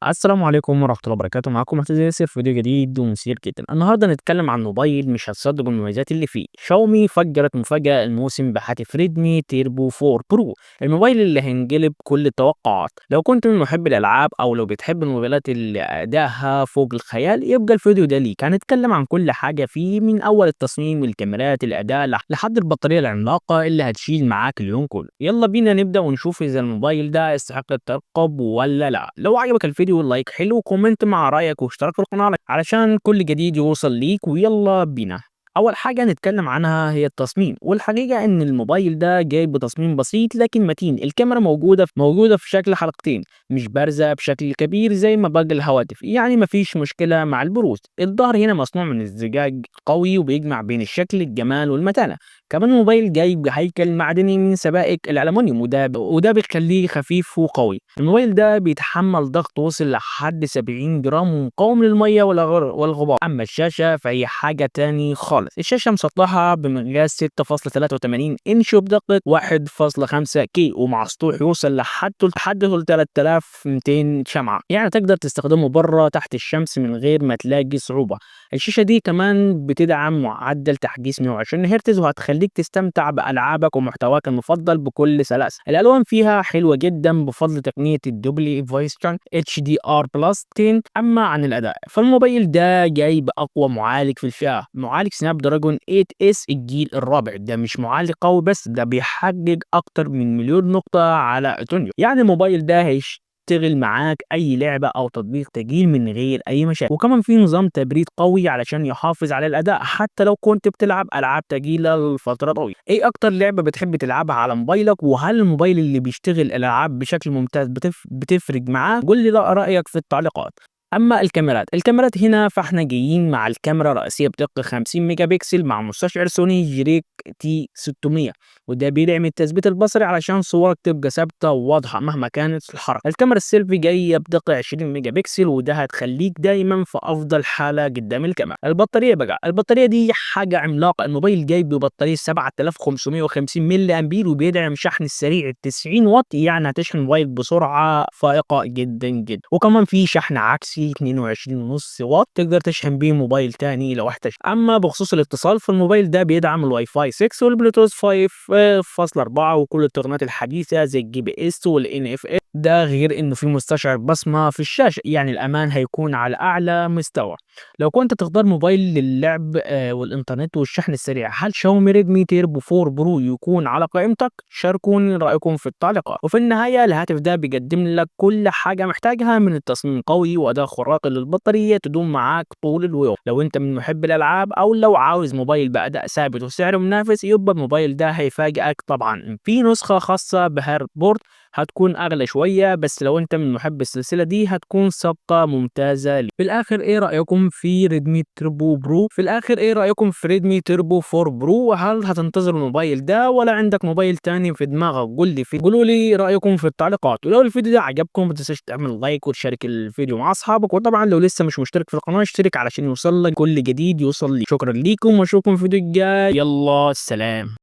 السلام عليكم ورحمة الله وبركاته، معاكم معتز ياسر في فيديو جديد ومثير جدا. النهارده هنتكلم عن موبايل مش هتصدقوا المميزات اللي فيه. شاومي فجرت مفاجأة الموسم بهاتف ريدمي تيربو 4 برو، الموبايل اللي هينجلب كل التوقعات. لو كنت من محب الألعاب أو لو بتحب الموبايلات اللي أدائها فوق الخيال يبقى الفيديو ده ليك. هنتكلم عن كل حاجة فيه، من أول التصميم، الكاميرات، الأداء، لحد البطارية العملاقة اللي هتشيل معاك اليوم كله. يلا بينا نبدأ ونشوف إذا الموبايل ده يستحق الترقب ولا لا. لو عجبك الفيديو لايك حلو وكومنت مع رأيك واشتراك في القناة علشان كل جديد يوصل ليك. ويلا بينا. أول حاجة نتكلم عنها هي التصميم، والحقيقة إن الموبايل ده جاي بتصميم بسيط لكن متين. الكاميرا موجودة في شكل حلقتين، مش بارزة بشكل كبير زي ما باقي الهواتف، يعني مفيش مشكلة مع البروز. الظهر هنا مصنوع من الزجاج قوي وبيجمع بين الشكل، الجمال والمتانة. كمان الموبايل جاي بهيكل معدني من سبائك الألمنيوم، وده بيخليه خفيف وقوي. الموبايل ده بيتحمل ضغط وصل لحد 70 جرام ومقاوم للمية والغبار. أما الشاشة فهي حاجة تاني خالص. الشاشة مسطحة بمقياس 6.83 إنش وبدقة 1.5 كي، ومع سطوح يوصل لحد 3200 شمعة، يعني تقدر تستخدمه بره تحت الشمس من غير ما تلاقي صعوبة. الشاشة دي كمان بتدعم معدل تحديث 120 هرتز، وهتخليك تستمتع بألعابك ومحتواك المفضل بكل سلاسة. الألوان فيها حلوة جدا بفضل تقنية الدوبلي فويس ترانك HDR بلس 10. أما عن الأداء فالموبايل ده جاي بأقوى معالج في الفئة، معالج سناب دراجون 8S الجيل الرابع. ده مش معالج قوي بس، ده بيحقق أكتر من مليون نقطة على أتونيو، يعني الموبايل ده يشتغل معاك اي لعبه او تطبيق تقيل من غير اي مشاكل. وكمان في نظام تبريد قوي علشان يحافظ على الاداء حتى لو كنت بتلعب العاب تقيله لفتره طويله. ايه اكتر لعبه بتحب تلعبها على موبايلك؟ وهل الموبايل اللي بيشتغل الالعاب بشكل ممتاز بتفرق معاه؟ قول لي رايك في التعليقات. اما الكاميرات هنا فاحنا جايين مع الكاميرا الرئيسيه بدقه 50 ميجا بكسل مع مستشعر سوني جريك تي 600، وده بيدعم التثبيت البصري علشان صورك تبقى ثابته وواضحه مهما كانت الحركه. الكاميرا السيلفي جايه بدقه 20 ميجا بكسل، وده هتخليك دايما في افضل حاله قدام الكاميرا. البطاريه دي حاجه عملاقه. الموبايل جاي ببطاريه 7550 ملي امبير، وبيدعم شحن السريع 90 واط، يعني هتشحن الموبايل بسرعه فائقه جدا جدا. وكمان في شحن عكسي 22.5 واط تقدر تشحن بيه موبايل تاني لو احتجت. اما بخصوص الاتصال فالموبايل ده بيدعم الواي فاي 6 والبلوتوث 5.4 وكل التقنيات الحديثه زي الجي بي اس والان اف اس. ده غير انه في مستشعر بصمه في الشاشه، يعني الامان هيكون على اعلى مستوى. لو كنت تختار موبايل للعب والانترنت والشحن السريع، هل شاومي ريدمي تيربو 4 برو يكون على قائمتك؟ شاركوني رايكم في التعليقات. وفي النهايه الهاتف ده بيقدم لك كل حاجه محتاجها، من التصميم قوي واداء خرافي للبطاريه تدوم معاك طول اليوم. لو انت من محب الالعاب او لو عاوز موبايل باداء ثابت وسعر منافس يبقى الموبايل ده هيفاجئك. طبعا في نسخه خاصه بهارد بورد هتكون اغلى شويه، بس لو انت من محب السلسله دي هتكون صفقه ممتازه لي. في الاخر ايه رايكم في ريدمي تربو 4 برو؟ هل هتنتظر الموبايل ده ولا عندك موبايل تاني في دماغك؟ قولوا لي رايكم في التعليقات. ولو الفيديو ده عجبكم ما تنساش تعمل لايك وتشارك الفيديو مع اصحابك. وطبعا لو لسه مش مشترك في القناه اشترك علشان يوصل لك كل جديد. شكرا ليكم واشوفكم في الفيديو الجاي. يلا سلام.